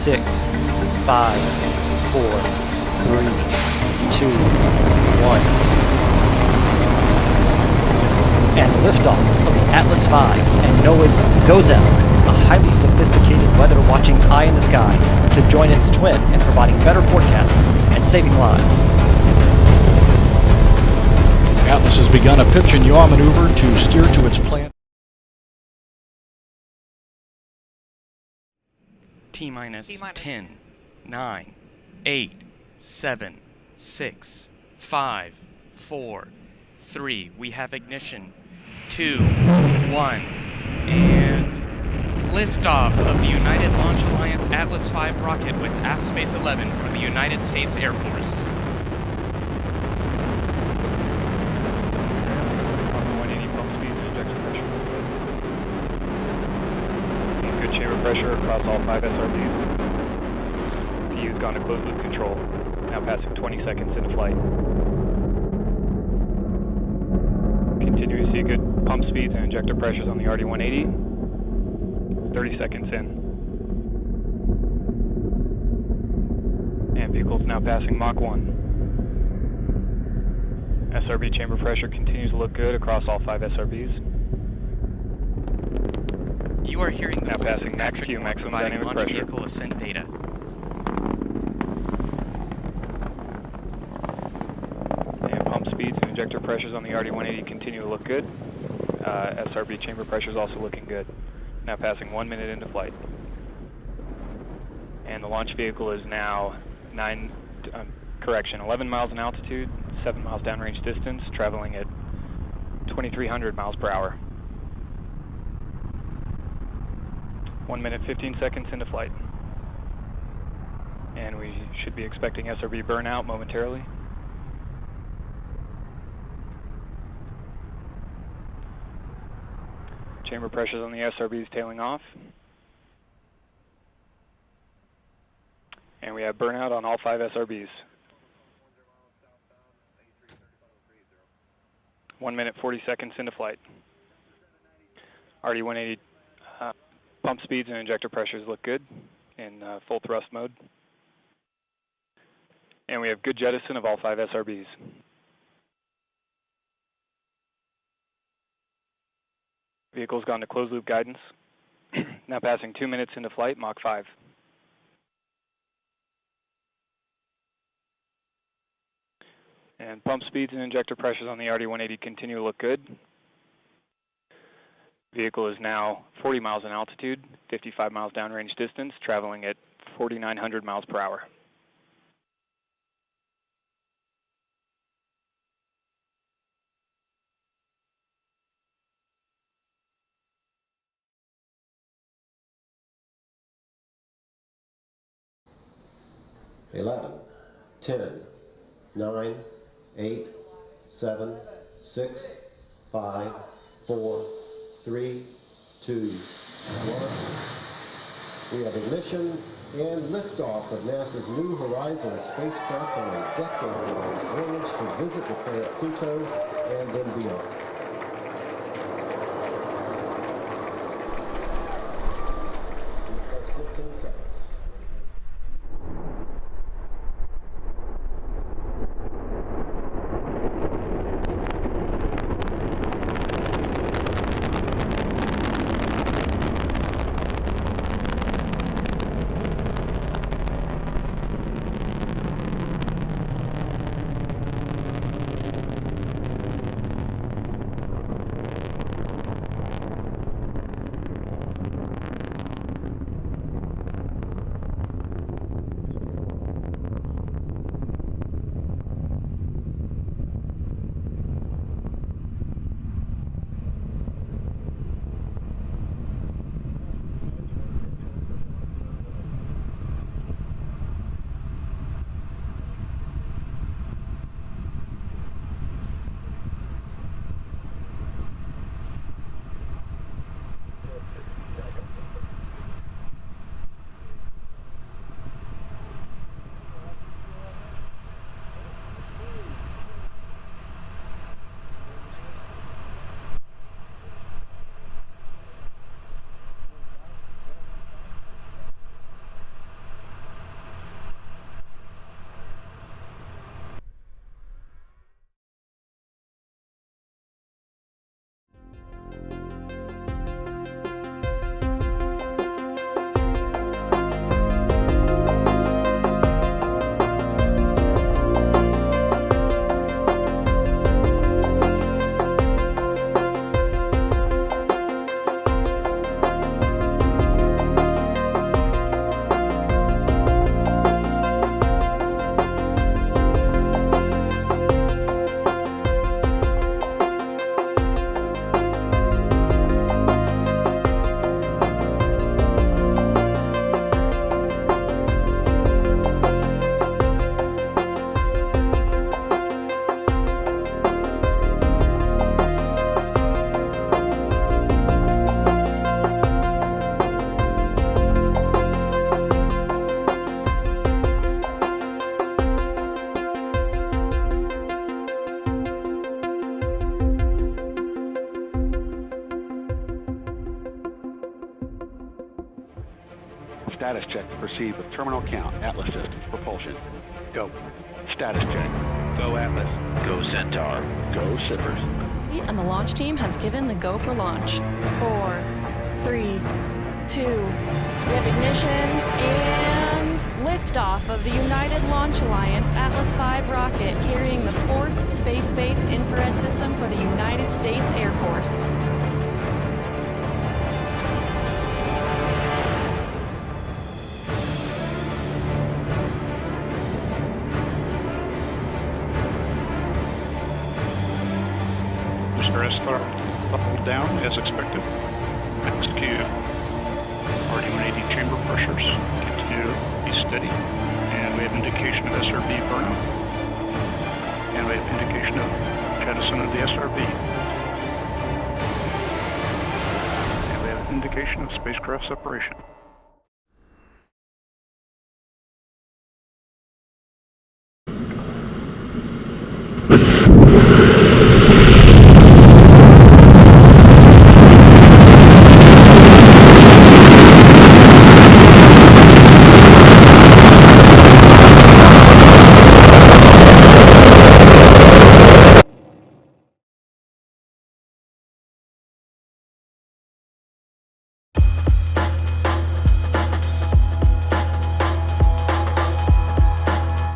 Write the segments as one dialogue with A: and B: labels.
A: 6, 5, 4, 3, 2, 1. And liftoff of the Atlas V and NOAA's GOES, a highly sophisticated weather watching eye in the sky, to join its twin in providing better forecasts and saving lives.
B: Atlas has begun a pitch and yaw maneuver to steer to its planned.
C: T-minus 10, 9, 8, 7, 6, 5, 4, 3. We have ignition. 2, 1. And liftoff of the United Launch Alliance Atlas V rocket with Aft Space 11 from the United States Air Force.
D: Chamber pressure across all 5 SRBs. PU's gone to closed loop control. Now passing 20 seconds into flight. Continue to see good pump speeds and injector pressures on the RD-180. 30 seconds in. And vehicle's now passing Mach 1. SRB chamber pressure continues to look good across all 5 SRBs.
C: You are hearing the
D: now
C: voice
D: passing
C: of
D: max
C: Patrick
D: Q,
C: Moore
D: maximum
C: providing
D: dynamic
C: launch
D: pressure.
C: vehicle ascent data.
D: And pump speeds and injector pressures on the RD-180 continue to look good. SRB chamber pressure is also looking good. Now passing 1 minute into flight. And the launch vehicle is now 11 miles in altitude, 7 miles downrange distance, traveling at 2,300 miles per hour. 1 minute, 15 seconds into flight. And we should be expecting SRB burnout momentarily. Chamber pressures on the SRBs tailing off. And we have burnout on all 5 SRBs. 1 minute, 40 seconds into flight. RD-180 pump speeds and injector pressures look good in full thrust mode. And we have good jettison of all 5 SRBs. Vehicle's gone to closed loop guidance. Now passing 2 minutes into flight, Mach 5. And pump speeds and injector pressures on the RD-180 continue to look good. Vehicle is now 40 miles in altitude, 55 miles downrange distance, traveling at 4,900 miles per hour.
E: Eleven, 10, 9, 8, 7, 6, 5, 4, 3, 2, 1. We have ignition and liftoff of NASA's New Horizons spacecraft on a decade-long voyage to visit the planet Pluto and then beyond. That's 15 seconds.
F: status check to proceed with terminal count, Atlas systems, propulsion. Go. Status check. Go Atlas. Go Centaur. Go Sippers.
G: And the launch team has given the go for launch. 4, 3, 2, we have ignition and liftoff of the United Launch Alliance Atlas V rocket carrying the 4th space-based infrared system for the United States Air Force.
H: Booster throttled down as expected. Execute. RD-180 chamber pressures continue to be steady. And we have indication of SRB burnout. And we have indication of jettison of the SRB. And we have indication of spacecraft separation.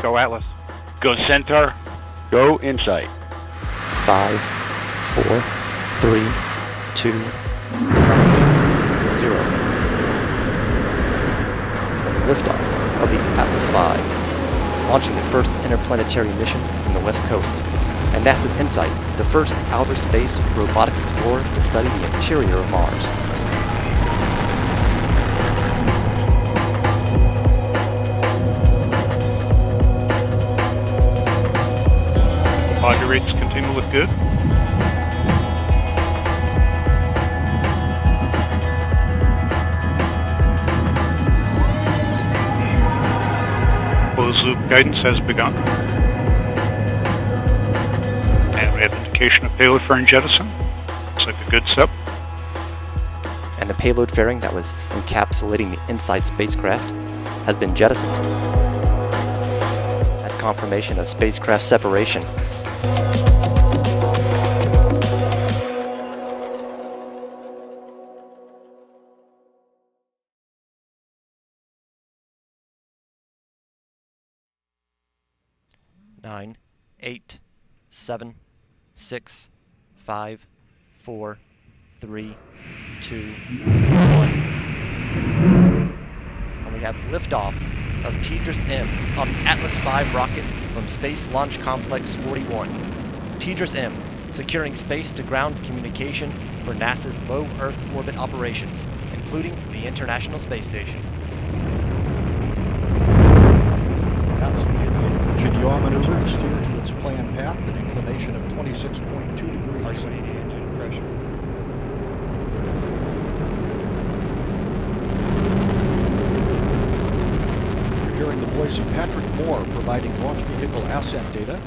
F: Go Atlas. Go Centaur. Go Insight.
A: 5, 4, 3, 2, 0. And liftoff of the Atlas V, launching the first interplanetary mission from the West Coast. And NASA's InSight, the first outer space robotic explorer to study the interior of Mars.
H: Body rates continue to look good. Closed loop guidance has begun. And we have indication of payload fairing jettison. Looks like a good step.
A: And the payload fairing that was encapsulating the InSight spacecraft has been jettisoned. At confirmation of spacecraft separation. Nine, 8, 7, 6, 5, 4, 3, 2, 1. And we have liftoff of TDRS M on the Atlas V rocket from Space Launch Complex 41. TDRS M, securing space-to-ground communication for NASA's low Earth orbit operations, including the International Space Station.
B: Atlas beginning engine yaw maneuver to steer to its planned path at an inclination of 26.2 degrees.
D: RD-180 engine pressure.
B: You're hearing the voice of Patrick Moore providing launch vehicle ascent data.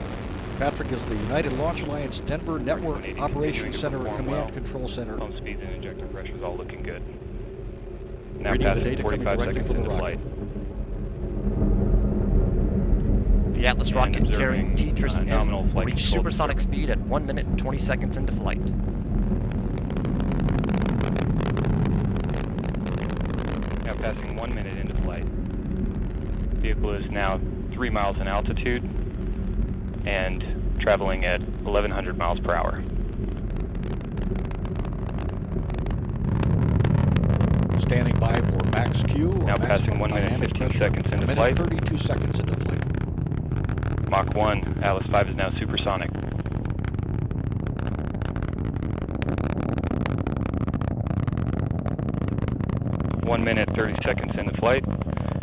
B: Patrick is the United Launch Alliance Denver Network Operations Center Command Control Center.
D: Pump speeds and injector pressures all looking good. Now
B: Reading the
D: passing
B: data coming
D: 45
B: directly
D: seconds
B: from the
D: into
B: rocket.
D: flight.
A: The Atlas
D: And
A: rocket carrying
D: observing,
A: TDRS M
D: nominal
A: will
D: flight
A: reach
D: control
A: supersonic speed at 1 minute and 20 seconds into flight.
D: Now passing 1 minute into flight. Vehicle is now 3 miles in altitude and traveling at 1,100 miles per hour.
B: Standing by for max Q or
D: Now
B: maximum
D: passing 1 minute
B: dynamic
D: 15
B: pressure.
D: seconds into
B: 1 minute
D: flight.
B: 32 seconds into flight.
D: Mach 1, Atlas V is now supersonic. One minute, 30 seconds into flight.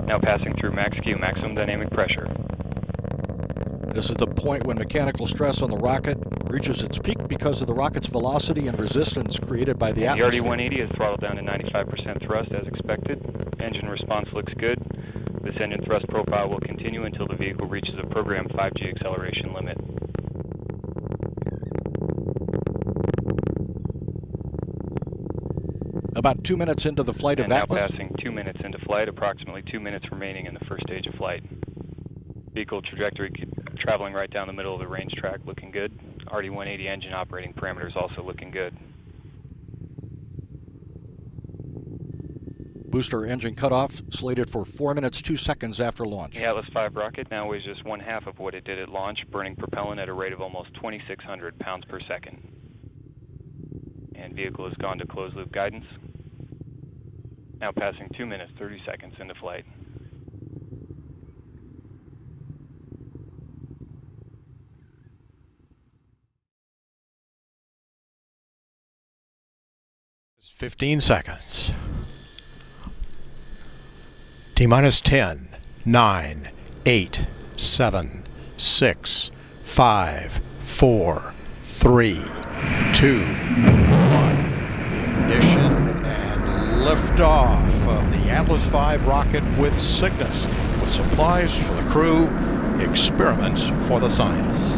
D: Now passing through max Q, maximum dynamic pressure.
B: This is the point when mechanical stress on the rocket reaches its peak because of the rocket's velocity and resistance created by the
D: The
B: atmosphere.
D: RD-180 is throttled down to 95% thrust as expected. Engine response looks good. This engine thrust profile will continue until the vehicle reaches a programmed 5G acceleration limit.
B: About 2 minutes into the flight
D: And
B: of
D: now
B: Atlas,
D: passing 2 minutes into flight, approximately 2 minutes remaining in the first stage of flight. Vehicle trajectory traveling right down the middle of the range track, looking good. RD-180 engine operating parameters also looking good.
B: Booster engine cutoff slated for 4 minutes 2 seconds after launch.
D: The Atlas V rocket now weighs just 1/2 of what it did at launch, burning propellant at a rate of almost 2,600 pounds per second. And vehicle has gone to closed loop guidance. Now passing 2 minutes 30 seconds into flight.
I: It's 15 seconds. T-minus 10, 9, 8, 7, 6, 5, 4, 3, 2, 1. Ignition and liftoff of the Atlas V rocket with Cygnus, with supplies for the crew, experiments for the science.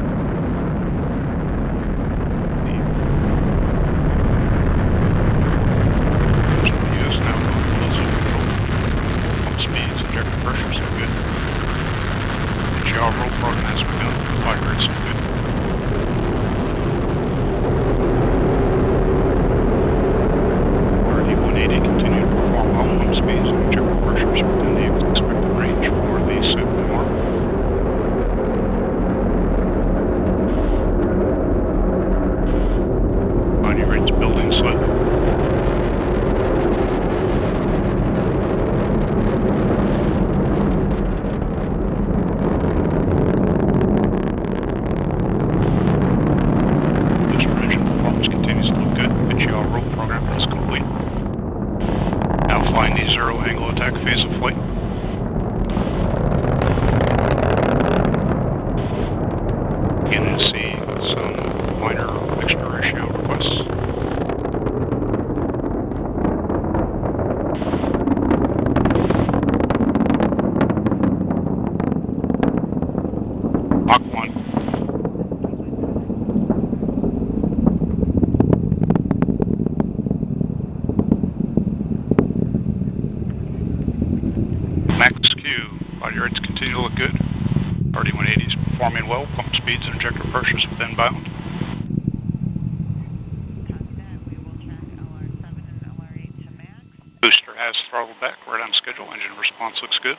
H: Booster has throttled back, right on schedule. Engine response looks good.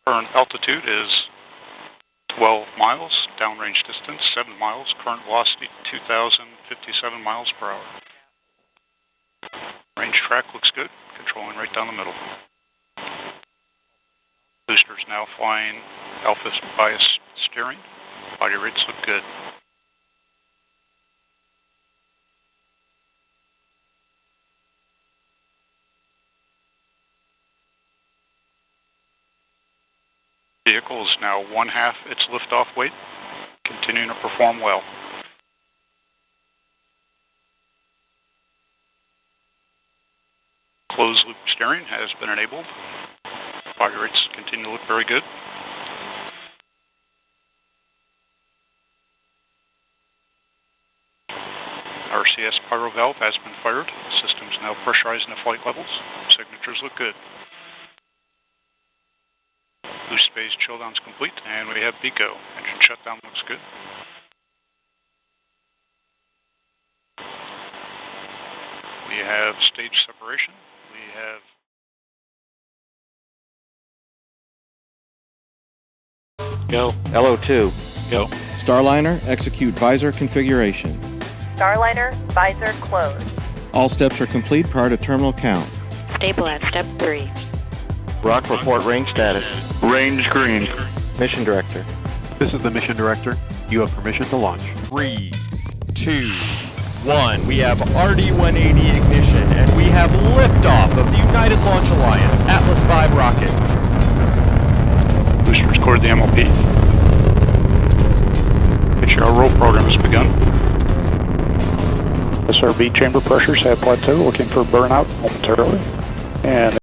H: Current altitude is 12 miles, downrange distance 7 miles, current velocity 2,057 miles per hour. Range track looks good, controlling right down the middle. Booster's now flying alpha bias steering. Body rates look good. Vehicle is now 1/2 its liftoff weight, continuing to perform well. Closed loop steering has been enabled. Body rates continue to look very good. RCS pyro valve has been fired. System's now pressurizing the flight levels. Signatures look good. Boost phase chill down's complete, and we have BECO. Engine shutdown looks good. We have stage separation. We have
J: Go. LO2.
H: Go.
J: Starliner, execute visor configuration.
K: Starliner, visor closed.
J: All steps are complete prior to terminal count.
K: Stable at step 3.
J: Rock, report range status.
H: range green.
J: Mission director.
L: This is the mission director. You have permission to launch.
A: 3, 2, 1. We have RD-180 ignition, and we have liftoff of the United Launch Alliance Atlas V rocket.
H: Boosters cleared the MLP. HR roll program has begun. SRB chamber pressures have plateaued, looking for burnout momentarily. And